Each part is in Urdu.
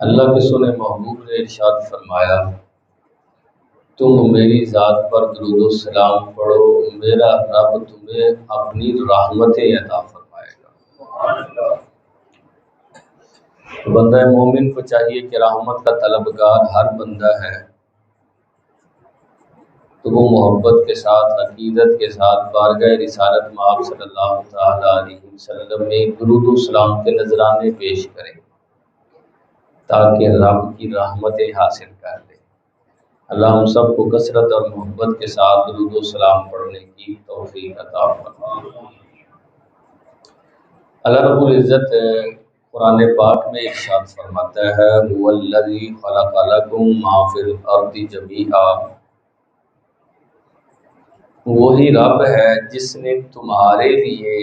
اللہ کے سنے محبوب نے ارشاد فرمایا، تم میری ذات پر درود و سلام پڑھو، میرا رب تمہیں اپنی رحمتیں عطا فرمائے گا۔ بندہ مومن کو چاہیے کہ رحمت کا طلبگار ہر بندہ ہے تو وہ محبت کے ساتھ، عقیدت کے ساتھ بارگاہ رسالت مآب صلی اللہ تعالی علیہ وسلم میں درود و سلام کے نذرانے پیش کرے تاکہ رب کی رحمتیں حاصل کر لے۔ اللہ ہم سب کو کثرت اور محبت کے ساتھ درود و سلام پڑھنے کی توفیق عطا فرمائے۔ اللہ رب العزت قرآن پاک میں ارشاد فرماتا ہے، هو الذی خلق لکم ما فی الارض جمیعا، وہی رب ہے جس نے تمہارے لیے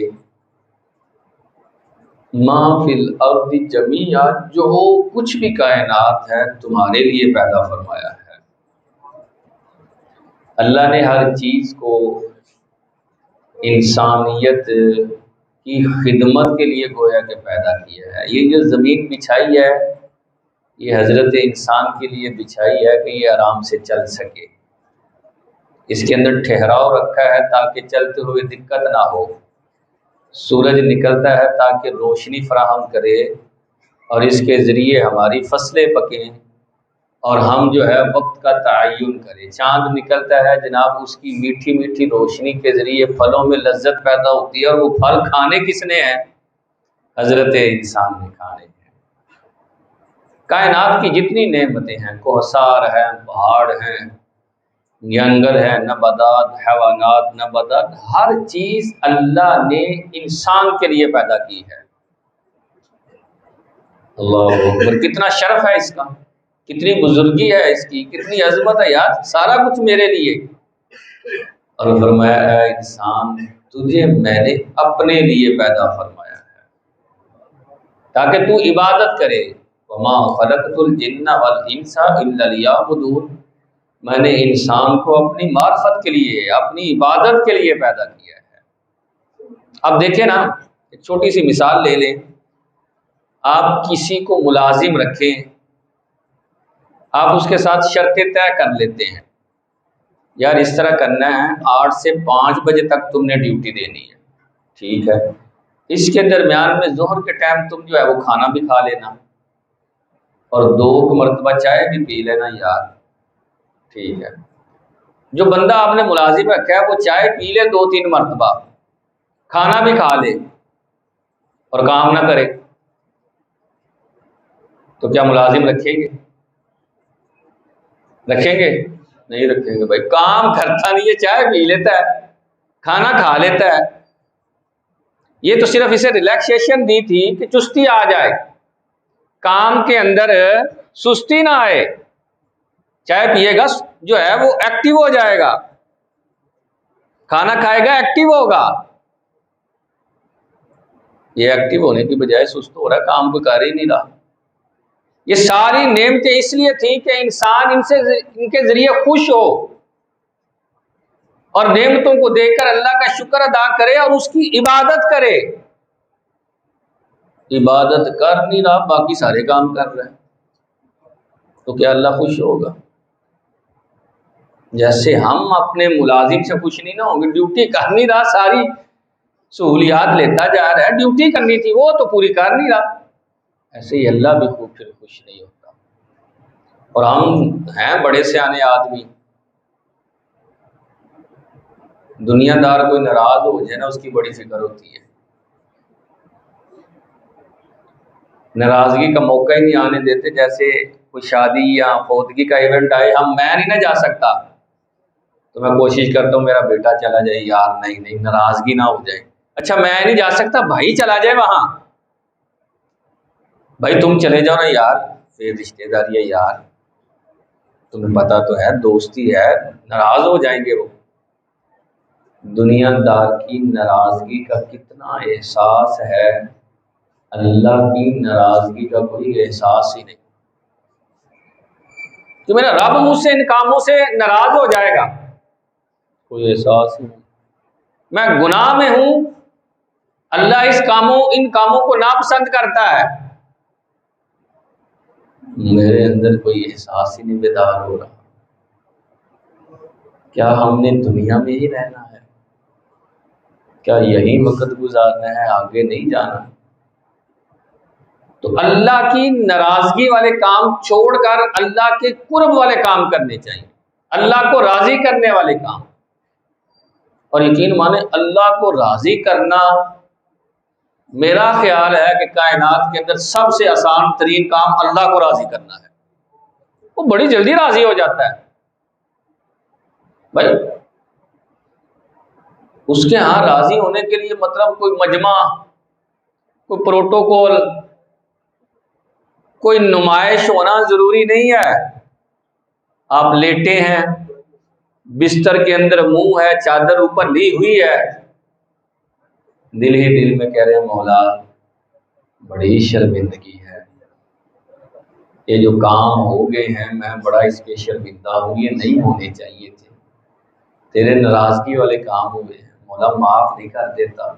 ما فی الارض جمیعا، جو کچھ بھی کائنات ہے تمہارے لیے پیدا فرمایا ہے۔ اللہ نے ہر چیز کو انسانیت کی خدمت کے لیے گویا کہ پیدا کیا ہے۔ یہ جو زمین بچھائی ہے یہ حضرت انسان کے لیے بچھائی ہے کہ یہ آرام سے چل سکے، اس کے اندر ٹھہراؤ رکھا ہے تاکہ چلتے ہوئے دقت نہ ہو۔ سورج نکلتا ہے تاکہ روشنی فراہم کرے اور اس کے ذریعے ہماری فصلیں پکیں اور ہم جو ہے وقت کا تعین کریں۔ چاند نکلتا ہے جناب، اس کی میٹھی میٹھی روشنی کے ذریعے پھلوں میں لذت پیدا ہوتی ہے، اور وہ پھل کھانے کس نے ہیں؟ حضرت انسان نے کھانے ہیں۔ کائنات کی جتنی نعمتیں ہیں، کوہسار ہیں، پہاڑ ہیں، جنگل ہے، نباتات، حیوانات، نباتات، ہر چیز اللہ نے انسان کے لیے پیدا کی ہے۔ اللہ اکبر، کتنا شرف ہے اس کا، کتنی بزرگی ہے اس کی، کتنی عظمت ہے یار، سارا کچھ میرے لیے۔ اور فرمایا ہے انسان تجھے میں نے اپنے لیے پیدا فرمایا ہے تاکہ تو عبادت کرے۔ وما خلقت الجن والانس الا لیعبدون، میں نے انسان کو اپنی معرفت کے لیے، اپنی عبادت کے لیے پیدا کیا ہے۔ اب دیکھیں نا، ایک چھوٹی سی مثال لے لیں، آپ کسی کو ملازم رکھیں، آپ اس کے ساتھ شرطیں طے کر لیتے ہیں، یار اس طرح کرنا ہے، 8 سے 5 بجے تک تم نے ڈیوٹی دینی ہے، ٹھیک ہے، اس کے درمیان میں ظہر کے ٹائم تم جو ہے وہ کھانا بھی کھا لینا اور 2 مرتبہ چائے بھی پی لینا یار، ٹھیک ہے۔ جو بندہ آپ نے ملازم رکھا ہے وہ چائے پی لے 2-3 مرتبہ، کھانا بھی کھا لے اور کام نہ کرے تو کیا ملازم رکھیں گے؟ رکھیں گے؟ نہیں رکھیں گے بھائی، کام کرتا نہیں ہے، چائے پی لیتا ہے، کھانا کھا لیتا ہے، یہ تو صرف اسے ریلیکسیشن دی تھی کہ چستی آ جائے، کام کے اندر سستی نہ آئے، چائے پیے گا جو ہے وہ ایکٹیو ہو جائے گا، کھانا کھائے گا ایکٹیو ہوگا، یہ ایکٹیو ہونے کی بجائے سست ہو رہا ہے، کام کو کر ہی نہیں رہا۔ یہ ساری نعمتیں اس لیے تھیں کہ انسان ان کے ذریعے خوش ہو اور نعمتوں کو دیکھ کر اللہ کا شکر ادا کرے اور اس کی عبادت کرے۔ عبادت کر نہیں رہا، باقی سارے کام کر رہا ہے، تو کیا اللہ خوش ہوگا؟ جیسے ہم اپنے ملازم سے خوش نہیں نہ ہوں گے، ڈیوٹی کر نہیں رہا، ساری سہولیات لیتا جا رہا ہے، ڈیوٹی کرنی تھی وہ تو پوری کر نہیں رہا، ایسے ہی اللہ بھی پھر خوش نہیں ہوتا۔ اور ہم ہیں بڑے سیانے آدمی، دنیا دار کوئی ناراض ہو جائے نا اس کی بڑی فکر ہوتی ہے، ناراضگی کا موقع ہی نہیں آنے دیتے۔ جیسے کوئی شادی یا فوتگی کا ایونٹ آئے، میں نہیں نہ جا سکتا تو میں کوشش کرتا ہوں میرا بیٹا چلا جائے، یار نہیں ناراضگی نہ ہو جائے، اچھا میں نہیں جا سکتا، بھائی چلا جائے وہاں، بھائی تم چلے جاؤ نا یار، پھر رشتے داری ہے یار، تمہیں پتا تو ہے دوستی ہے، ناراض ہو جائیں گے وہ۔ دنیا دار کی ناراضگی کا کتنا احساس ہے، اللہ کی ناراضگی کا کوئی احساس ہی نہیں۔ تو میرا رب مجھ سے ان کاموں سے ناراض ہو جائے گا، کوئی احساس ہی نہیں۔ میں گناہ میں ہوں، اللہ ان کاموں کو ناپسند کرتا ہے، میرے اندر کوئی احساس ہی نہیں بیدار ہو رہا، کیا ہم نے دنیا میں ہی رہنا ہے؟ کیا یہی وقت گزارنا ہے، آگے نہیں جانا؟ تو اللہ کی ناراضگی والے کام چھوڑ کر اللہ کے قرب والے کام کرنے چاہیے، اللہ کو راضی کرنے والے کام۔ اور یقین مانے اللہ کو راضی کرنا، میرا خیال ہے کہ کائنات کے اندر سب سے آسان ترین کام اللہ کو راضی کرنا ہے۔ وہ بڑی جلدی راضی ہو جاتا ہے بھائی۔ اس کے ہاں راضی ہونے کے لیے مطلب کوئی مجمع، کوئی پروٹوکول، کوئی نمائش ہونا ضروری نہیں ہے۔ آپ لیٹے ہیں، بستر کے اندر منہ ہے، چادر اوپر لی ہوئی ہے، دل ہی دل میں کہہ رہے ہیں مولا بڑی شرمندگی ہے، یہ جو کام ہو گئے ہیں میں بڑا اس کے شرمندہ ہوں، یہ نہیں ہونے چاہیے تھے، تیرے ناراضگی والے کام ہوئے ہیں، مولا معاف نہیں کر دیتا۔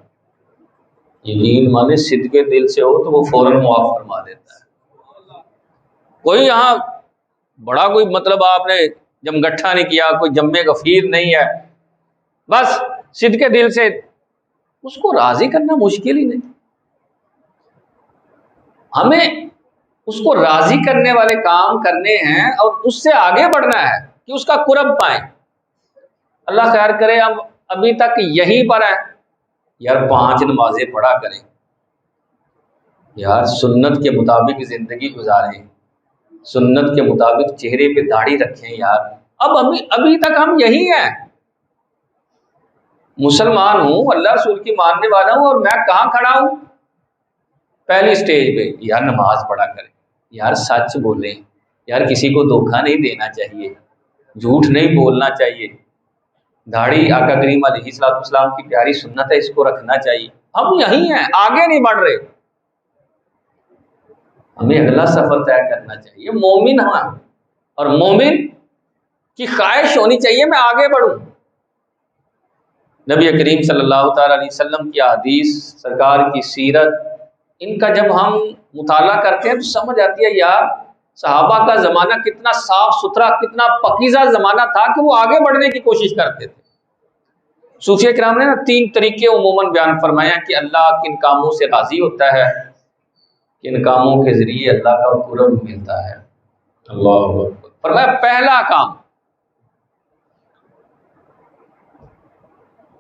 یقین مانے صدقے دل سے ہو تو وہ فوراً معاف فرما دیتا ہے۔ کوئی یہاں بڑا کوئی مطلب آپ نے جمگٹھا نہیں کیا، کوئی جمع غفیر نہیں ہے، بس صدقے دل سے اس کو راضی کرنا مشکل ہی نہیں۔ ہمیں اس کو راضی کرنے والے کام کرنے ہیں اور اس سے آگے بڑھنا ہے کہ اس کا قرب پائیں۔ اللہ خیر کرے ہم ابھی تک یہیں پر ہیں، یار 5 نمازیں پڑھا کریں، یار سنت کے مطابق زندگی گزاریں، سنت کے مطابق چہرے پہ داڑھی رکھیں، یار ابھی تک ہم یہی ہیں۔ مسلمان ہوں، اللہ رسول کی ماننے والا ہوں، اور میں کہاں کھڑا ہوں؟ پہلی سٹیج پہ۔ یار نماز پڑھا کریں، یار سچ بولیں، یار کسی کو دھوکہ نہیں دینا چاہیے، جھوٹ نہیں بولنا چاہیے، داڑھی آقا کریم علیہ الصلوۃ والسلام کی پیاری سنت ہے، اس کو رکھنا چاہیے۔ ہم یہی ہیں، آگے نہیں بڑھ رہے۔ ہمیں اگلا سفر طے کرنا چاہیے۔ مومن ہاں، اور مومن کی خواہش ہونی چاہیے میں آگے بڑھوں۔ نبی کریم صلی اللہ تعالی علیہ وسلم کی احادیث، سرکار کی سیرت، ان کا جب ہم مطالعہ کرتے ہیں تو سمجھ آتی ہے یار صحابہ کا زمانہ کتنا صاف ستھرا، کتنا پاکیزہ زمانہ تھا کہ وہ آگے بڑھنے کی کوشش کرتے تھے۔ صوفیہ کرام نے 3 طریقے عموماً بیان فرمایا کہ اللہ کن کاموں سے راضی ہوتا ہے، کن کاموں کے ذریعے اللہ کا قرب ملتا ہے۔ اللہ اکبر۔ فرمایا پہلا کام،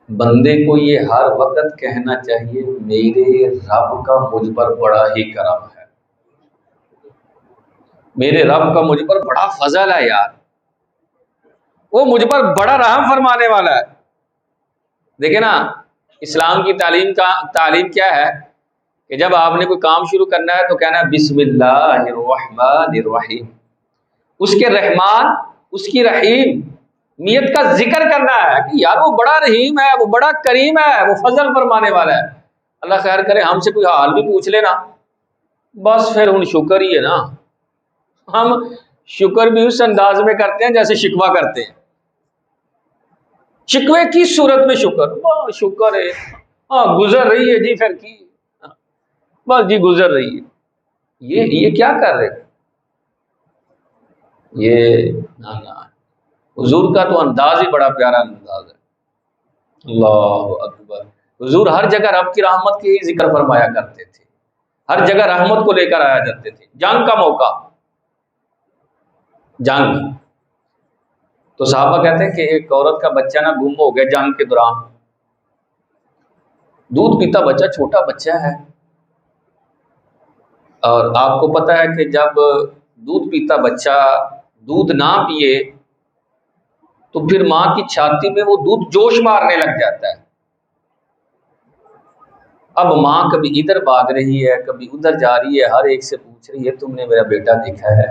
بندے کو یہ ہر وقت کہنا چاہیے میرے رب کا مجھ پر بڑا ہی کرم ہے، میرے رب کا مجھ پر بڑا فضل ہے، یار وہ مجھ پر بڑا رحم فرمانے والا ہے۔ دیکھیں نا اسلام کی تعلیم کیا ہے کہ جب آپ نے کوئی کام شروع کرنا ہے تو کہنا ہے بسم اللہ الرحمن الرحیم، اس کے رحمان، اس کی رحیم میت کا ذکر کرنا ہے کہ یار وہ بڑا رحیم ہے، وہ بڑا کریم ہے، وہ فضل فرمانے والا ہے۔ اللہ خیر کرے ہم سے کوئی حال بھی پوچھ لینا، بس پھر ان شکر ہی ہے نا۔ ہم شکر بھی اس انداز میں کرتے ہیں جیسے شکوہ کرتے ہیں، شکوے کی صورت میں شکر، شکر ہے ہاں گزر رہی ہے جی، پھر کی بس جی گزر رہی ہے۔ یہ کیا کر رہے؟ یہ نا حضور کا تو انداز ہی بڑا پیارا انداز ہے۔ اللہ اکبر۔ حضور ہر جگہ رب کی رحمت کی ذکر فرمایا کرتے تھے، ہر جگہ رحمت کو لے کر آیا کرتے تھے۔ جنگ کا موقع، جنگ، تو صحابہ کہتے ہیں کہ ایک عورت کا بچہ نا گم ہو گیا جنگ کے دوران، دودھ پیتا بچہ، چھوٹا بچہ ہے، اور آپ کو پتہ ہے کہ جب دودھ پیتا بچہ دودھ نہ پیے تو پھر ماں کی چھاتی میں وہ دودھ جوش مارنے لگ جاتا ہے۔ اب ماں کبھی ادھر بھاگ رہی ہے، کبھی ادھر جا رہی ہے، ہر ایک سے پوچھ رہی ہے تم نے میرا بیٹا دیکھا ہے،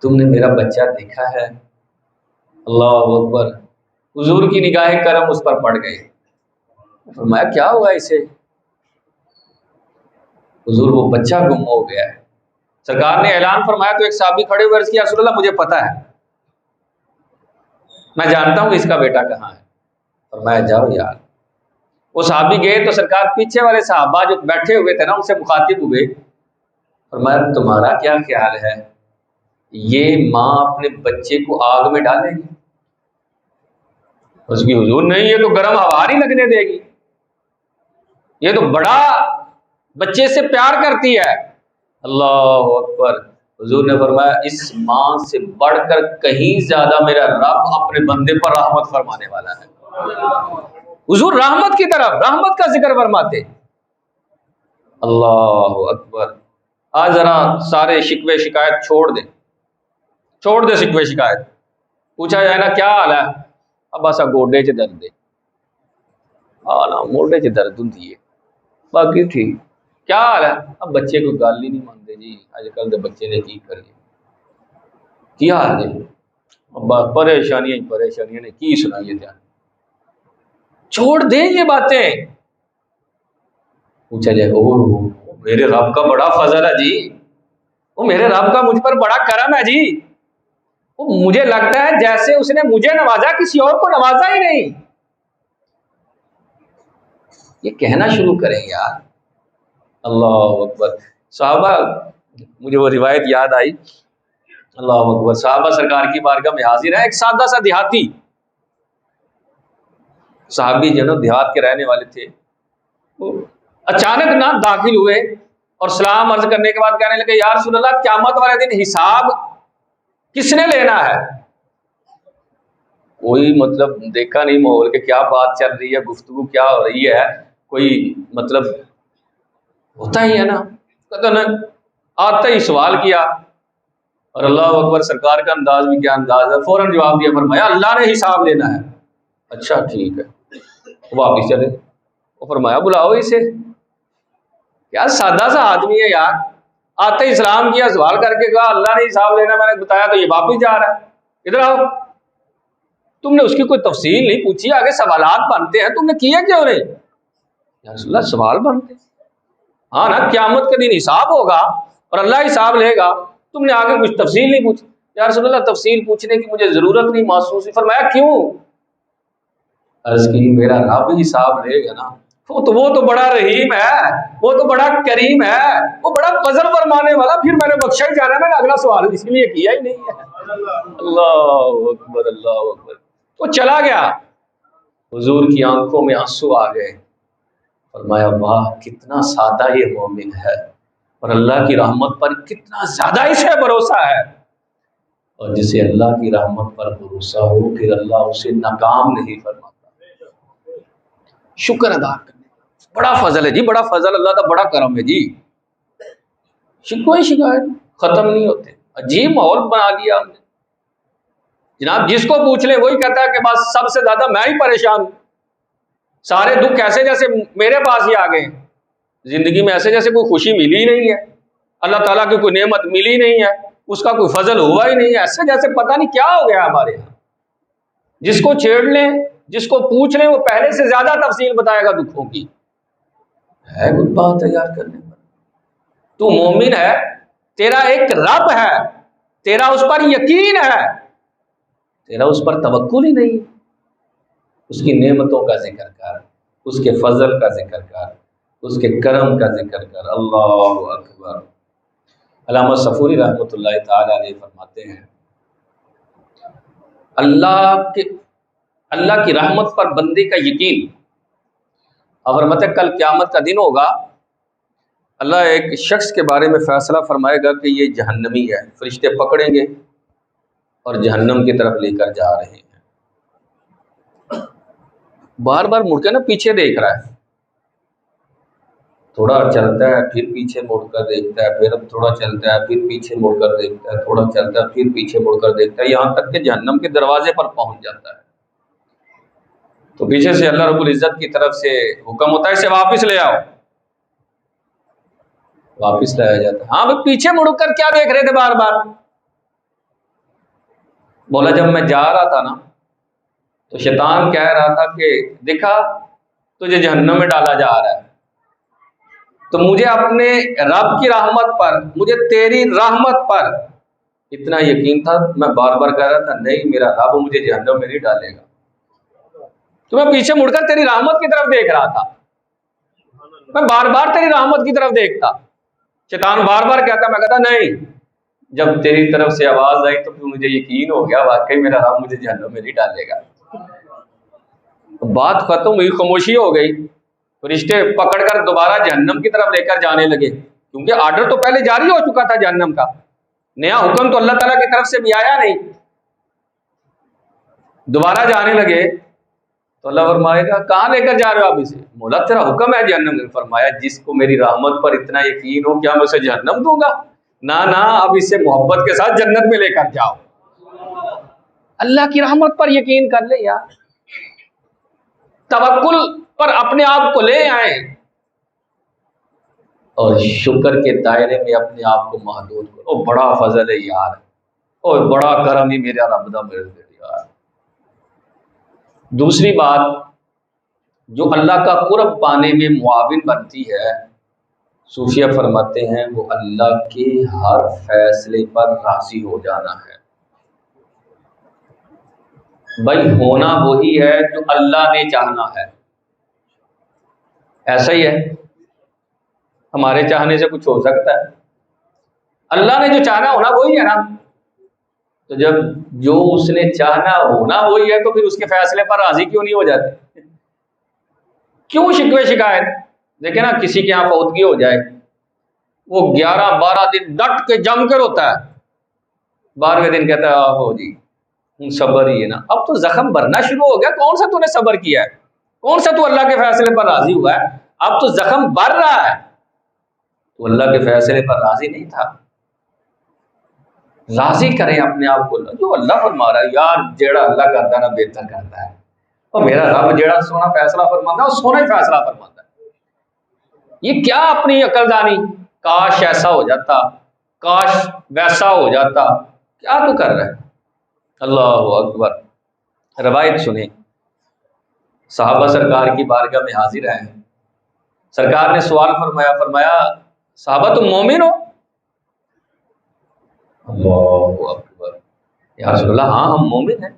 تم نے میرا بچہ دیکھا ہے؟ اللہ اکبر۔ حضور کی نگاہ کرم اس پر پڑ گئے، فرمایا کیا ہوا اسے؟ حضور وہ بچہ گم ہو گیا ہے۔ سرکار نے اعلان فرمایا تو ایک صحابی کھڑے ہوئے عرض کیا رسول اللہ مجھے پتہ ہے، میں جانتا ہوں کہ اس کا بیٹا کہاں ہے۔ فرمایا جاؤ یار۔ وہ صحابی گئے تو سرکار پیچھے والے صحابہ جو بیٹھے ہوئے تھے نا ان سے مخاطب ہوئے فرمایا تمہارا کیا خیال ہے یہ ماں اپنے بچے کو آگ میں ڈالے گی؟ اس کی حضور نہیں، یہ تو گرم ہوا نہیں لگنے دے گی، یہ تو بڑا بچے سے پیار کرتی ہے۔ اللہ اکبر۔ حضور نے فرمایا اس ماں سے بڑھ کر کہیں زیادہ میرا رب اپنے بندے پر رحمت فرمانے والا ہے۔ حضور رحمت کی طرف رحمت کا ذکر فرماتے۔ اللہ اکبر۔ آج ذرا سارے شکوے شکایت چھوڑ دیں، چھوڑ دے شکوے شکایت۔ پوچھا جائے نا کیا حال ہے، اب ایسا گوڈے چ درد ہے، ہاں نا موڈے چ درد ہوں، باقی ٹھیک۔ کیا حال ہے؟ اب بچے کو گل ہی نہیں مانتے جی، اج کل دے بچے نے کی کریے، کی حال جی؟ پریشانیاں نے کی سنائیے دھیان، چھوڑ دیں یہ باتیں۔ پوچھا جائے وہ میرے رب کا بڑا فضل ہے جی، وہ میرے رب کا مجھ پر بڑا کرم ہے جی، وہ مجھے لگتا ہے جیسے اس نے مجھے نوازا کسی اور کو نوازا ہی نہیں۔ یہ کہنا شروع کریں یار۔ اللہ اکبر۔ صحابہ، مجھے وہ روایت یاد آئی، اللہ اکبر، صحابہ سرکار کی بارگاہ میں حاضر ہے، ایک سادہ سا دیہاتی صحابی جو نا دیہات کے رہنے والے تھے، اچانک نہ داخل ہوئے اور سلام عرض کرنے کے بعد کہنے لگے یا رسول اللہ قیامت والے دن حساب کس نے لینا ہے؟ کوئی مطلب دیکھا نہیں ماحول کہ کیا بات چل رہی ہے، گفتگو کیا ہو رہی ہے، کوئی مطلب ہوتا ہی ہے نا، کہتا نا آتا ہی سوال کیا، اور اللہ اکبر، سرکار کا انداز بھی کیا انداز ہے، فوراً جواب دیا، فرمایا اللہ نے حساب لینا ہے۔ اچھا ٹھیک ہے، واپس چلے۔ وہ فرمایا بلاؤ اسے، کیا سادہ سا آدمی ہے یار، آتے ہی سلام کیا، سوال کر کے کہا اللہ نے حساب لینا، میں نے بتایا تو یہ واپس جا رہا ہے، ادھر آؤ۔ تم نے اس کی کوئی تفصیل نہیں پوچھی، آگے سوالات بنتے ہیں، تم نے کیے کیوں نہیں؟ یا رسول اللہ سوال بنتے، ہاں نا قیامت کے دن حساب ہوگا اور اللہ حساب لے گا، تم نے آگے کچھ تفصیل نہیں پوچھی۔ یا رسول اللہ تفصیل پوچھنے کی مجھے ضرورت نہیں محسوس ہوئی۔ فرمایا کیوں؟ عرض کی میرا رب حساب لے گا نا، وہ تو بڑا رحیم ہے، وہ تو بڑا کریم ہے، وہ بڑا فضل فرمانے والا، پھر میں نے بخشا ہی جانا ہے، میں نے اگلا سوال اس لیے کیا ہی نہیں ہے۔ اللہ اکبر، اللہ اکبر۔ وہ چلا گیا، حضور کی آنکھوں میں آنسو آ گئے، فرمایا واہ کتنا سادہ یہ مومن ہے، اور اللہ کی رحمت پر کتنا زیادہ اسے بھروسہ ہے، اور جسے اللہ کی رحمت پر بھروسہ ہو پھر اللہ اسے ناکام نہیں فرماتا۔ شکر ادا کرنے، بڑا فضل ہے جی، بڑا فضل اللہ کا، بڑا کرم ہے جی۔ شکوے شکایت ختم نہیں ہوتے، عجیب ماحول بنا لیا ہم نے جناب، جس کو پوچھ لیں وہی کہتا ہے کہ بس سب سے زیادہ میں ہی پریشان ہوں، سارے دکھ ایسے جیسے میرے پاس ہی آ گئے، زندگی میں ایسے جیسے کوئی خوشی ملی نہیں ہے، اللہ تعالیٰ کی کوئی نعمت ملی نہیں ہے، اس کا کوئی فضل ہوا ہی نہیں ہے، ایسے جیسے پتہ نہیں کیا ہو گیا ہمارے یہاں۔ جس کو چھیڑ لیں، جس کو پوچھ لیں، وہ پہلے سے زیادہ تفصیل بتائے گا دکھوں کی۔ ہے کوئی بات ہے یاد کرنے پر؟ تو مومن ہے، تیرا ایک رب ہے، تیرا اس پر یقین ہے، تیرا اس پر توکل ہی نہیں، اس کی نعمتوں کا ذکر کر، اس کے فضل کا ذکر کر، اس کے کرم کا ذکر کر۔ اللہ اکبر۔ علامہ صفوری رحمۃ اللہ تعالی علیہ فرماتے ہیں اللہ کی رحمت پر بندے کا یقین، اور مطلب کل قیامت کا دن ہوگا، اللہ ایک شخص کے بارے میں فیصلہ فرمائے گا کہ یہ جہنمی ہے، فرشتے پکڑیں گے اور جہنم کی طرف لے کر جا رہے ہیں، بار بار مڑ کے نا پیچھے دیکھ رہا ہے، تھوڑا چلتا ہے پھر پیچھے مڑ کر دیکھتا ہے، پھر اب تھوڑا چلتا ہے پھر پیچھے مڑ کر دیکھتا ہے، تھوڑا چلتا ہے پھر پیچھے مڑ کر دیکھتا ہے، یہاں تک کہ جہنم کے دروازے پر پہنچ جاتا ہے، تو پیچھے سے اللہ رب العزت کی طرف سے حکم ہوتا ہے اسے واپس لے آؤ، واپس لایا جاتا ہے۔ ہاں بھائی پیچھے مڑ کر کیا دیکھ رہے تھے بار بار؟ بولا جب میں جا رہا تھا نا تو شیطان کہہ رہا تھا کہ دیکھا تجھے جہنم میں ڈالا جا رہا ہے، تو مجھے اپنے رب کی رحمت پر، مجھے تیری رحمت پر اتنا یقین تھا، میں بار بار کہہ رہا تھا نہیں میرا رب مجھے جہنم میں نہیں ڈالے گا، تو میں پیچھے مڑ کر تیری رحمت کی طرف دیکھ رہا تھا، میں بار بار تیری رحمت کی طرف دیکھتا، شیطان بار بار کہتا، میں کہتا نہیں، جب تیری طرف سے آواز آئی تو پھر مجھے یقین ہو گیا واقعی میرا رب مجھے جہنم میں نہیں ڈالے گا۔ بات ختم ہوئی، خاموشی ہو گئی، فرشتے پکڑ کر دوبارہ جہنم کی طرف لے کر جانے لگے، کیونکہ آرڈر تو پہلے جاری ہو چکا تھا جہنم کا، نیا حکم تو اللہ تعالیٰ کی طرف سے بھی آیا نہیں۔ دوبارہ جانے لگے تو اللہ فرمائے گا کہاں لے کر جا رہے ہو آپ اسے؟ مولا تیرا حکم ہے جہنم میں۔ فرمایا جس کو میری رحمت پر اتنا یقین ہو، کیا میں اسے جہنم دوں گا؟ نہ اب اسے محبت کے ساتھ جنت میں لے کر جاؤ۔ اللہ کی رحمت پر یقین کر لے یار، توکل پر اپنے آپ کو لے آئیں اور شکر کے دائرے میں اپنے آپ کو محدود کرو۔ بڑا فضل ہے یار، اور بڑا کرم ہی میرا رب دا میرے یار۔ دوسری بات جو اللہ کا قرب پانے میں معاون بنتی ہے، صوفیہ فرماتے ہیں وہ اللہ کے ہر فیصلے پر راضی ہو جانا ہے۔ بھائی ہونا وہی ہے جو اللہ نے چاہنا ہے، ایسا ہی ہے، ہمارے چاہنے سے کچھ ہو سکتا ہے؟ اللہ نے جو چاہنا ہونا وہی ہے نا۔ تو جب جو اس نے چاہنا ہونا وہی ہے تو پھر اس کے فیصلے پر راضی کیوں نہیں ہو جاتے؟ کیوں شکوے شکایت؟ دیکھیں نا، کسی کے یہاں فوتگی ہو جائے، وہ 11-12 دن ڈٹ کے جم کر ہوتا ہے، 12ویں دن کہتا ہے ہو جی صبر ہی ہے نا۔ اب تو زخم بھرنا شروع ہو گیا، کون سا تو نے صبر کیا ہے؟ کون سا تو اللہ کے فیصلے پر راضی ہوا ہے؟ اب تو زخم بھر رہا ہے، تو اللہ کے فیصلے پر راضی نہیں تھا۔ راضی کریں اپنے آپ کو، جو اللہ فرما رہا ہے یار، جیڑا اللہ کرتا ہے نا بہتر کرتا ہے، اور میرا رب جیڑا سونا فیصلہ فرماتا ہے وہ سونا ہی فیصلہ فرماتا ہے۔ یہ کیا اپنی عقل دانی، کاش ایسا ہو جاتا، کاش ویسا ہو جاتا، کیا تو کر رہا ہے؟ اللہ اکبر۔ روایت سنیں، صحابہ سرکار کی بارگاہ میں حاضر ہیں، سرکار نے سوال فرمایا صحابہ تم مومن ہو؟ اللہ اکبر، یا رسول اللہ ہاں ہم مومن ہیں۔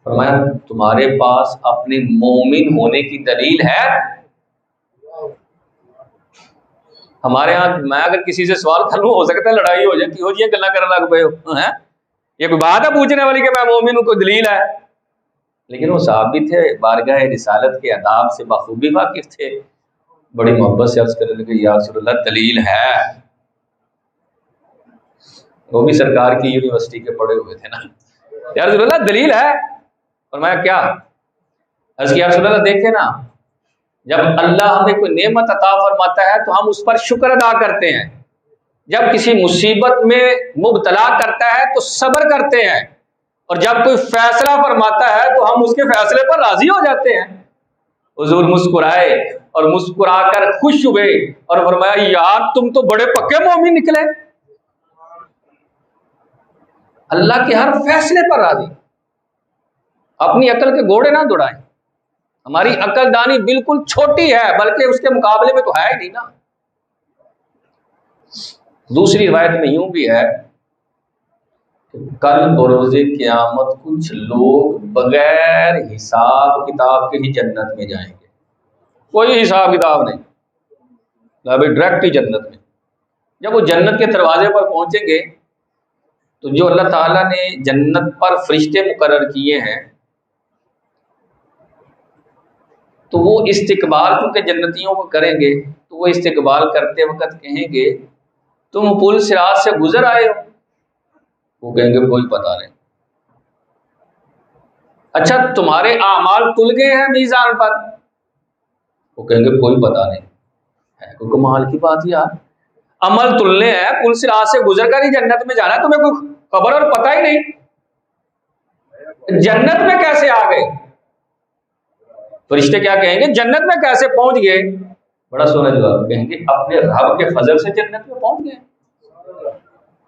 فرمایا تمہارے پاس اپنے مومن ہونے کی دلیل ہے؟ ہمارے ہاں میں اگر کسی سے سوال کروں ہو سکتا ہے لڑائی ہو جائے، کیوں جی گلا کرنے لگ پے ہو، یہ کوئی بات ہے پوچھنے والی کہ میں مومن ہوں، کوئی دلیل ہے؟ لیکن وہ صحابی تھے، بارگاہ رسالت کے آداب سے بخوبی واقف تھے، بڑی محبت سے عرض کرنے لگے یا رسول اللہ دلیل ہے؟ وہ بھی سرکار کی یونیورسٹی کے پڑھے ہوئے تھے نا، یا رسول اللہ دلیل ہے؟ فرمایا کیا؟ عرض کیا رسول اللہ دیکھیں نا، جب اللہ ہمیں کوئی نعمت عطا فرماتا ہے تو ہم اس پر شکر ادا کرتے ہیں، جب کسی مصیبت میں مبتلا کرتا ہے تو صبر کرتے ہیں، اور جب کوئی فیصلہ فرماتا ہے تو ہم اس کے فیصلے پر راضی ہو جاتے ہیں۔ حضور مسکرائے اور مسکرا کر خوش ہوئے اور فرمایا یار تم تو بڑے پکے مومن نکلے، اللہ کے ہر فیصلے پر راضی۔ اپنی عقل کے گھوڑے نہ دوڑائیں، ہماری عقل دانی بالکل چھوٹی ہے، بلکہ اس کے مقابلے میں تو ہے ہی نہیں نا۔ دوسری روایت میں یوں بھی ہے کہ کل بروز قیامت کچھ لوگ بغیر حساب کتاب کے ہی جنت میں جائیں گے، کوئی حساب کتاب نہیں، ڈائریکٹ ہی جنت میں۔ جب وہ جنت کے دروازے پر پہنچیں گے تو جو اللہ تعالیٰ نے جنت پر فرشتے مقرر کیے ہیں تو وہ استقبال چونکہ جنتیوں کو کریں گے، تو وہ استقبال کرتے وقت کہیں گے تم پل صراط سے گزر آئے ہو؟ وہ کہیں گے کوئی پتہ نہیں۔ اچھا تمہارے اعمال تل گئے ہیں میزان پر؟ وہ کہیں گے کوئی پتہ نہیں۔ ہے کوئی کمال کی بات یار، عمل تلنے ہیں، پل صراط سے گزر کر ہی جنت میں جانا ہے، تمہیں کوئی خبر اور پتہ ہی نہیں، جنت میں کیسے آ گئے؟ فرشتے کیا کہیں گے جنت میں کیسے پہنچ گئے؟ بڑا سونا جواب، کہیں گے اپنے رب کے فضل سے جنت میں پہنچ گئے۔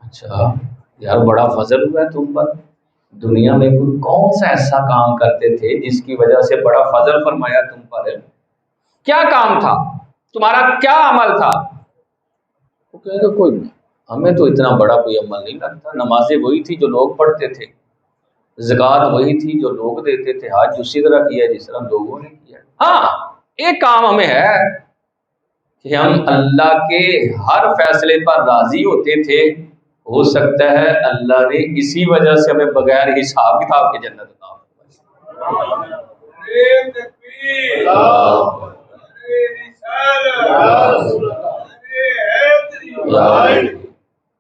اچھا یار بڑا فضل ہوا ہے تم پر، دنیا میں کوئی کون سا ایسا کام کرتے تھے جس کی وجہ سے بڑا فضل فرمایا تم پر ہے؟ کیا کام تھا تمہارا، کیا عمل تھا؟ وہ کہیں گے کوئی نہیں، ہمیں تو اتنا بڑا کوئی عمل نہیں لگتا، نمازیں وہی تھی جو لوگ پڑھتے تھے، زکوٰۃ وہی تھی جو لوگ دیتے تھے، حج اسی طرح کیا جس طرح لوگوں نے کیا۔ ہاں ایک کام ہمیں ہے کہ ہم اللہ کے ہر فیصلے پر راضی ہوتے تھے، ہو سکتا ہے اللہ نے اسی وجہ سے ہمیں بغیر حساب کتاب کے جنت عطا فرمائی۔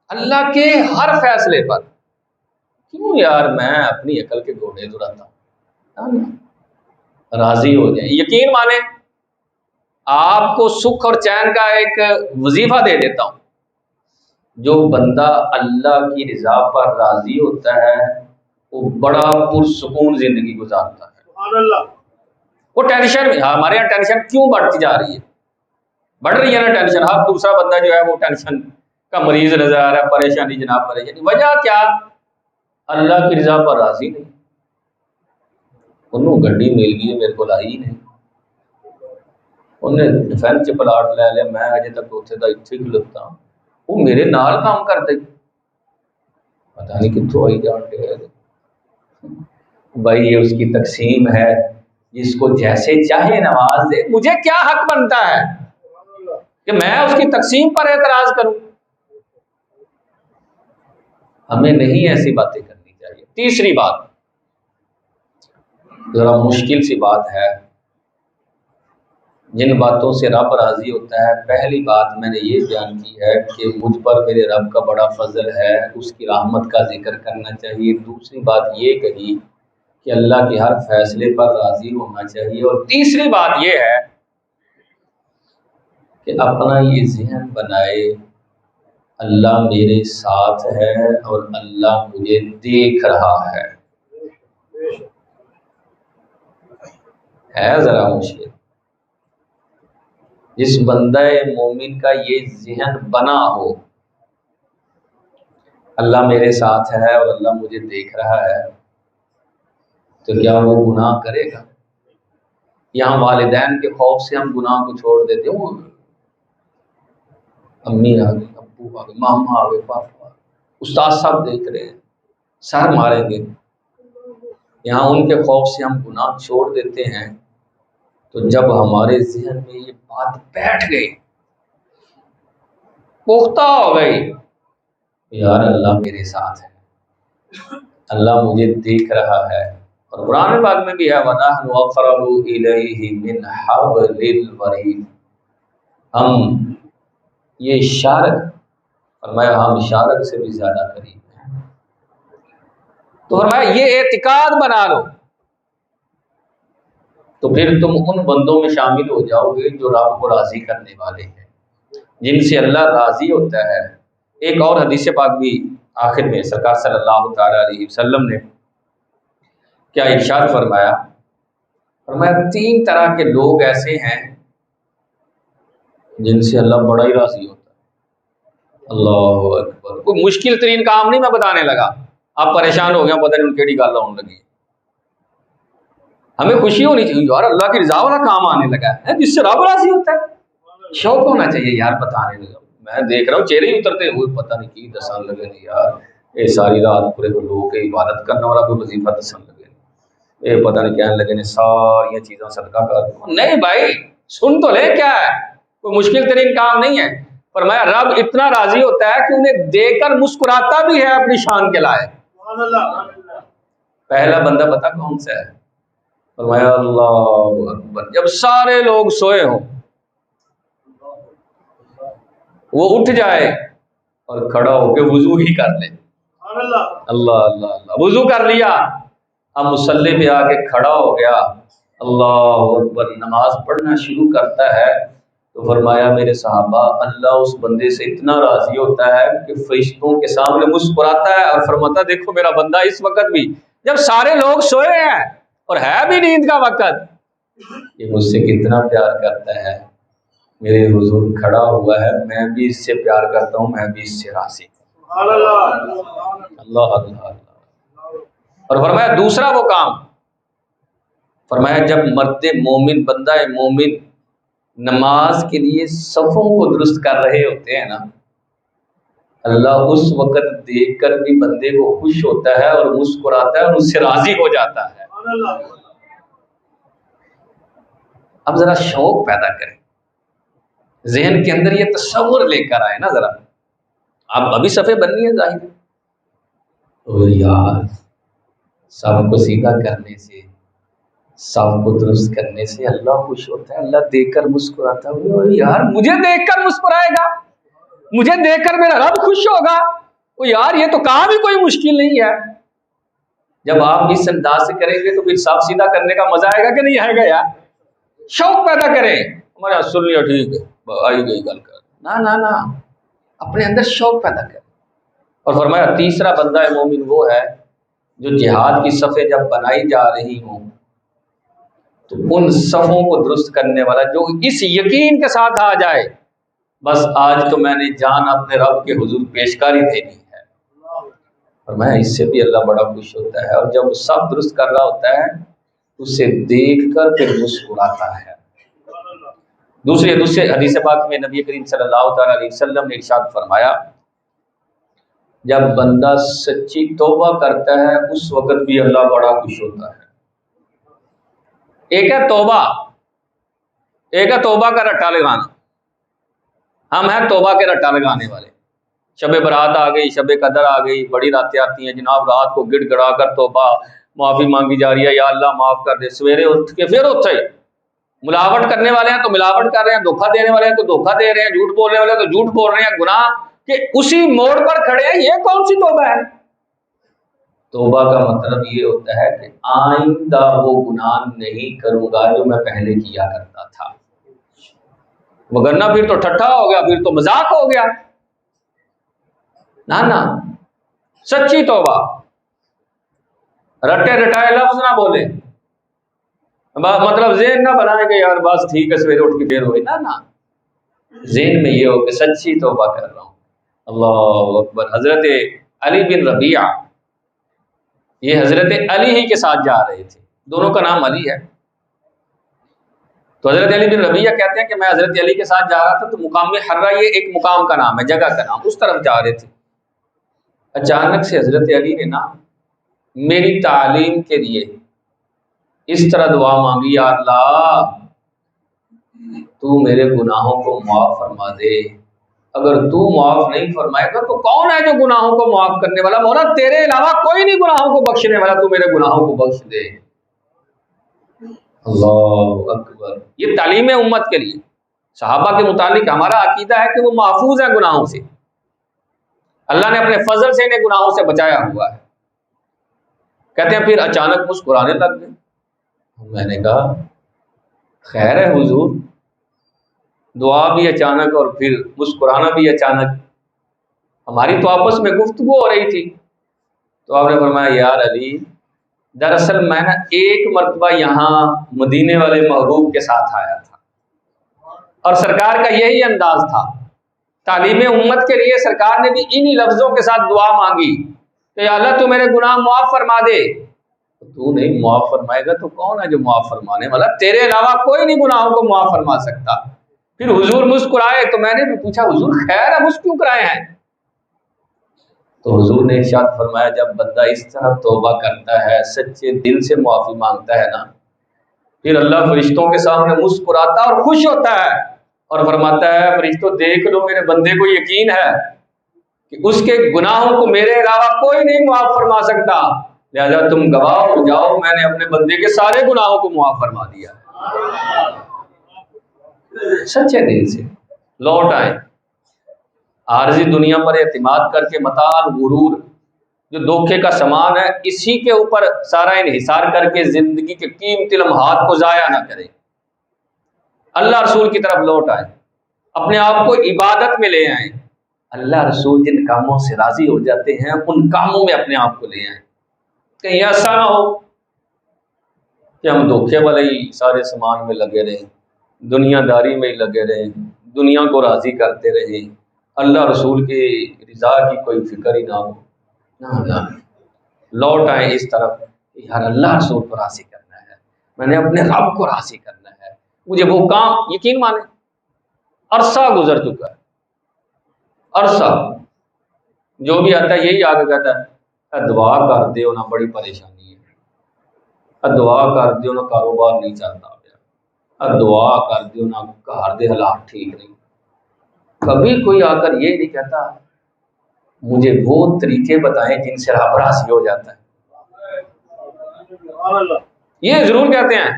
اللہ کے ہر فیصلے پر کیوں یار میں اپنی عقل کے گھوڑے دوڑاتا ہوں، راضی ہو جائیں۔ یقین مانیں، آپ کو سکھ اور چین کا ایک وظیفہ دے دیتا ہوں، جو بندہ اللہ کی رضا پر راضی ہوتا ہے وہ بڑا پرسکون زندگی گزارتا ہے۔ سبحان اللہ۔ وہ ٹینشن، ہمارے یہاں ٹینشن کیوں بڑھتی جا رہی ہے؟ بڑھ رہی ہے نا ٹینشن، ہر دوسرا بندہ جو ہے وہ ٹینشن کا مریض نظر آ رہا ہے، پریشانی جناب پریشانی۔ وجہ کیا؟ اللہ کی رضا پر راضی نہیں۔ انہوں گڈی مل گئی میرے کو لائی نہیں، انہیں ڈیفینس چ پلاٹ لے لیا، میں اجے تک اتنے کا اتنے کھلوتا ہوں، وہ میرے نال کام کرتے، پتہ نہیں کتوں آئی جان ڈے۔ بھائی یہ اس کی تقسیم ہے، جس کو جیسے چاہے نواز دے، مجھے کیا حق بنتا ہے کہ میں اس کی تقسیم پر اعتراض کروں؟ ہمیں نہیں ایسی باتیں کرنی چاہیے۔ تیسری بات ذرا مشکل سی بات ہے، جن باتوں سے رب راضی ہوتا ہے۔ پہلی بات میں نے یہ بیان کی ہے کہ مجھ پر میرے رب کا بڑا فضل ہے، اس کی رحمت کا ذکر کرنا چاہیے۔ دوسری بات یہ کہی کہ اللہ کے ہر فیصلے پر راضی ہونا چاہیے۔ اور تیسری بات یہ ہے کہ اپنا یہ ذہن بنائے اللہ میرے ساتھ ہے اور اللہ مجھے دیکھ رہا ہے ذرا مشکل۔ جس بندہ مومن کا یہ ذہن بنا ہو اللہ میرے ساتھ ہے اور اللہ مجھے دیکھ رہا ہے، تو کیا وہ گناہ کرے گا؟ یہاں والدین کے خوف سے ہم گناہ کو چھوڑ دیتے ہوں، امی آ گئی، ابو آ گئے، ماما آ گئے، پاپا، استاد صاحب دیکھ رہے ہیں، سر ماریں گے، یہاں ان کے خوف سے ہم گناہ چھوڑ دیتے ہیں۔ تو جب ہمارے ذہن میں یہ بات بیٹھ گئی، پختہ ہو گئی، یار اللہ میرے ساتھ ہے، اللہ مجھے دیکھ رہا ہے، اور قرآن پاک میں بھی ہے وَنَحْنُ أَقْرَبُ إِلَيْهِ مِنْ حَبْلِ الْوَرِيدِ، ہم یہ شارک، فرمایا ہم شارک سے بھی زیادہ قریب ہیں۔ تو فرمایا یہ اعتقاد بنا لو، تو پھر تم ان بندوں میں شامل ہو جاؤ گے جو رب کو راضی کرنے والے ہیں، جن سے اللہ راضی ہوتا ہے۔ ایک اور حدیث پاک بھی آخر میں سرکار صلی اللہ تعالی علیہ وسلم نے کیا ارشاد فرمایا؟ فرمایا 3 طرح کے لوگ ایسے ہیں جن سے اللہ بڑا ہی راضی ہوتا ہے۔ اللہ اکبر۔ کوئی مشکل ترین کام نہیں میں بتانے لگا، آپ پریشان ہو گیا، پتہ نہیں ان کیڑی گل ہونے لگی۔ ہمیں خوشی ہونی چاہیے یار اللہ کی رضا والا کام آنے لگا ہے جس سے رب راضی ہوتا ہے، شوق ہونا چاہیے یار بتانے لگا۔ میں دیکھ رہا ہوں چہرے ہی اترتے ہوئے، پتہ نہیں کی دسن لگے نہیں یار، یہ ساری رات پورے لوگ کے عبادت کرنے والا کوئی وظیفہ دسن لگے، یہ پتہ نہیں کہنے لگے نے ساری چیزاں صدقہ کر دوں۔ نہیں بھائی سن تو لے، کیا ہے کوئی مشکل ترین کام نہیں ہے۔ فرمایا رب اتنا راضی ہوتا ہے کہ انہیں دیکھ کر مسکراتا بھی ہے اپنی شان کے لائق۔ پہلا بندہ پتہ کون سا ہے؟ فرمایا اللہ اکبر، جب سارے لوگ سوئے ہوں وہ اٹھ جائے اور کھڑا ہو کے وضو ہی کر لے۔ اللہ اللہ اللہ، وضو کر لیا، اب مصلی پہ آ کے کھڑا ہو گیا، اللہ اکبر، نماز پڑھنا شروع کرتا ہے، تو فرمایا میرے صحابہ اللہ اس بندے سے اتنا راضی ہوتا ہے کہ فرشتوں کے سامنے مسکراتا ہے اور فرماتا دیکھو میرا بندہ اس وقت بھی جب سارے لوگ سوئے ہیں اور ہے بھی نیند کا وقت، یہ مجھ سے کتنا پیار کرتا ہے، میرے حضور کھڑا ہوا ہے، میں بھی اس سے پیار کرتا ہوں، میں بھی اس سے راضی ہوں۔ اللہ اللہ۔ اور فرمایا دوسرا وہ کام، فرمایا جب مرد مومن، بندہ مومن نماز کے لیے صفوں کو درست کر رہے ہوتے ہیں نا، اللہ اس وقت دیکھ کر بھی بندے کو خوش ہوتا ہے اور مسکراتا ہے اور اس سے راضی ہو جاتا ہے۔ اب ذرا شوق پیدا کریں، ذہن کے اندر یہ تصور لے کر آئے نا ذرا. اب ابھی صفحے بننی ہے ظاہر. تو یار سب کو سیدھا کرنے سے، سب کو درست کرنے سے اللہ خوش ہوتا ہے، اللہ دیکھ کر مسکراتا ہے. یار مجھے دیکھ کر مسکرائے گا، مجھے دیکھ کر میرا رب خوش ہوگا. وہ یار یہ تو کہاں بھی کوئی مشکل نہیں ہے. جب آپ اس انداز سے کریں گے تو پھر صاف سیدھا کرنے کا مزہ آئے گا کہ نہیں آئے گا یار. شوق پیدا کریں. ہمارے یہاں سن لیا ٹھیک ہے آئی گئی گل کر، نہ اپنے اندر شوق پیدا کریں. اور فرمایا تیسرا بندہ مومن وہ ہے جو جہاد کی صفیں جب بنائی جا رہی ہوں تو ان صفوں کو درست کرنے والا، جو اس یقین کے ساتھ آ جائے بس آج تو میں نے جان اپنے رب کے حضور پیشکاری دینی ہے. اور میں اس سے بھی اللہ بڑا خوش ہوتا ہے. اور جب وہ سب درست کر رہا ہوتا ہے اسے دیکھ کر پھر مسکراتا ہے. دوسری حدیث پاک میں نبی کریم صلی اللہ تعالی علیہ وسلم نے ارشاد فرمایا جب بندہ سچی توبہ کرتا ہے اس وقت بھی اللہ بڑا خوش ہوتا ہے. ایک ہے توبہ، ایک ہے توبہ کا رٹا لگانا. ہم ہیں توبہ کے رٹا لگانے والے. شب برات آ گئی، شب قدر آ گئی، بڑی راتیں آتی ہیں جناب، رات کو گڑ گڑا کر توبہ معافی مانگی جا رہی ہے، یا اللہ معاف کر دے. سویرے اٹھ کے پھر اٹھے ملاوٹ کرنے والے ہیں تو ملاوٹ کر رہے ہیں، دھوکہ دینے والے ہیں تو دھوکہ دے رہے ہیں، جھوٹ بولنے والے ہیں تو جھوٹ بول رہے ہیں. گناہ کہ اسی موڑ پر کھڑے ہیں. یہ کون سی توبہ ہے؟ توبہ کا مطلب یہ ہوتا ہے کہ آئندہ وہ گناہ نہیں کروں گا جو میں پہلے کیا کرتا تھا. وگرنہ پھر تو ٹھٹھا ہو گیا، پھر تو مذاق ہو گیا. نہ سچی توبہ، رٹے رٹائے لفظ نہ بولے، مطلب ذہن نہ بنائے کہ یار بس ٹھیک ہے سویرے اٹھ کے دیر ہوئی. نہ ذہن میں یہ ہو کہ سچی توبہ کر رہا ہوں. اللہ اکبر. حضرت علی بن ربیعہ، یہ حضرت علی ہی کے ساتھ جا رہے تھے، دونوں کا نام علی ہے. تو حضرت علی بن ربیعہ کہتے ہیں کہ میں حضرت علی کے ساتھ جا رہا تھا تو مقام حرہ، یہ ایک مقام کا نام ہے، جگہ کا نام، اس طرف جا رہے تھے. اچانک سے حضرت علی نے نا میری تعلیم کے لیے اس طرح دعا مانگی، یا اللہ تو میرے گناہوں کو معاف فرما دے. اگر تو معاف نہیں فرمائے گا تو کون ہے جو گناہوں کو معاف کرنے والا؟ مولا تیرے علاوہ کوئی نہیں گناہوں کو بخشنے والا، تو میرے گناہوں کو بخش دے. اللہ اکبر. یہ تعلیم امت کے لیے. صحابہ کے متعلق ہمارا عقیدہ ہے کہ وہ محفوظ ہیں گناہوں سے، اللہ نے اپنے فضل سے انہیں گناہوں سے بچایا ہوا ہے. کہتے ہیں پھر اچانک مسکرانے لگ گئے. میں نے کہا خیر ہے حضور، دعا بھی اچانک اور پھر مسکرانا بھی اچانک، ہماری تو آپس میں گفتگو ہو رہی تھی. تو آپ نے فرمایا یار علی، دراصل میں نا ایک مرتبہ یہاں مدینے والے محبوب کے ساتھ آیا تھا اور سرکار کا یہی انداز تھا. تعلیم امت کے لیے سرکار نے بھی انہی لفظوں کے ساتھ دعا مانگی کہ یا اللہ تو میرے گناہ معاف فرما دے. تو نہیں معاف فرمائے گا تو کون ہے جو معاف فرمانے والا؟ تیرے علاوہ کوئی نہیں گناہوں کو معاف فرما سکتا. پھر حضور مسکرائے تو میں نے بھی پوچھا حضور خیر ہے مسکرائے ہیں؟ تو حضور نے ارشاد فرمایا جب بندہ اس طرح توبہ کرتا ہے، سچے دل سے معافی مانگتا ہے نا، پھر اللہ فرشتوں کے سامنے مسکراتا اور خوش ہوتا ہے اور فرماتا ہے فرشتوں دیکھ لو میرے بندے کو یقین ہے کہ اس کے گناہوں کو میرے علاوہ کوئی نہیں معاف فرما سکتا، لہذا تم گواہ ہو جاؤ میں نے اپنے بندے کے سارے گناہوں کو معاف فرما دیا. سچے دل سے لوٹ آئیں. عارضی دنیا پر اعتماد کر کے متاع غرور جو دھوکے کا سامان ہے، اسی کے اوپر سارا انحصار کر کے زندگی کے قیمتی لمحات کو ضائع نہ کریں. اللہ رسول کی طرف لوٹ آئیں، اپنے آپ کو عبادت میں لے آئیں. اللہ رسول جن کاموں سے راضی ہو جاتے ہیں ان کاموں میں اپنے آپ کو لے آئیں. کہیں ایسا نہ ہو کہ ہم دھوکے والے ہی سارے سامان میں لگے رہیں، دنیا داری میں ہی لگے رہیں، دنیا کو راضی کرتے رہیں، اللہ رسول کی رضا کی کوئی فکر ہی نہ ہو. نہ لوٹ آئیں اس طرف یار اللہ رسول کو راضی کرنا ہے، میں نے اپنے رب کو راضی کرنا ہے. مجھے وہ کام یقین مانے عرصہ گزر چکا ہے، عرصہ جو بھی آتا ہے یہی آگے کہتا ہے دعا کر دیو نا بڑی پریشانی ہے، دعا کر دیو نا کاروبار نہیں چلتا پیا، دعا کر دیو نا گھر دے حالات ٹھیک نہیں. کبھی کوئی آ کر یہ نہیں کہتا مجھے وہ طریقے بتائیں جن سے راہ راضی ہو جاتا ہے. یہ ضرور کہتے ہیں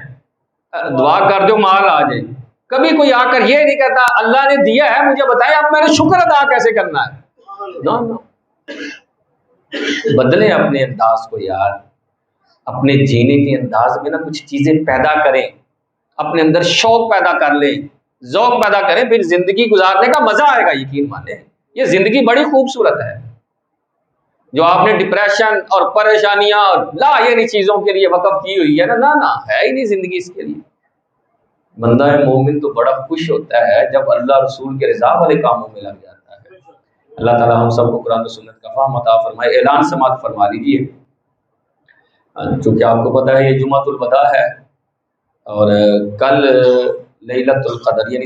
دعا کر دو مال آ جائے. کبھی کوئی آ کر یہ نہیں کہتا اللہ نے دیا ہے مجھے بتائیں اب میں نے شکر ادا کیسے کرنا ہے. نو. بدلیں اپنے انداز کو یار، اپنے جینے کے انداز میں نا کچھ چیزیں پیدا کریں، اپنے اندر شوق پیدا کر لیں، ذوق پیدا کریں، پھر زندگی گزارنے کا مزہ آئے گا. یقین مانیں یہ زندگی بڑی خوبصورت ہے. جو آپ نے ڈپریشن اور پریشانیاں اور لا یعنی چیزوں کے لیے وقف کی ہوئی ہے نا ہے ہی نہیں زندگی اس کے لیے. بندہ مومن تو بڑا خوش ہوتا ہے جب اللہ رسول کے رضا والے کاموں میں لگ جاتا ہے. اللہ تعالی ہم سب کو قرآن و سنت کا فہم عطا فرمائے. اعلان سماعت فرما لیجیے. چونکہ آپ کو پتہ ہے یہ جمعۃ الوداع ہے اور کل لیلۃ القدر یعنی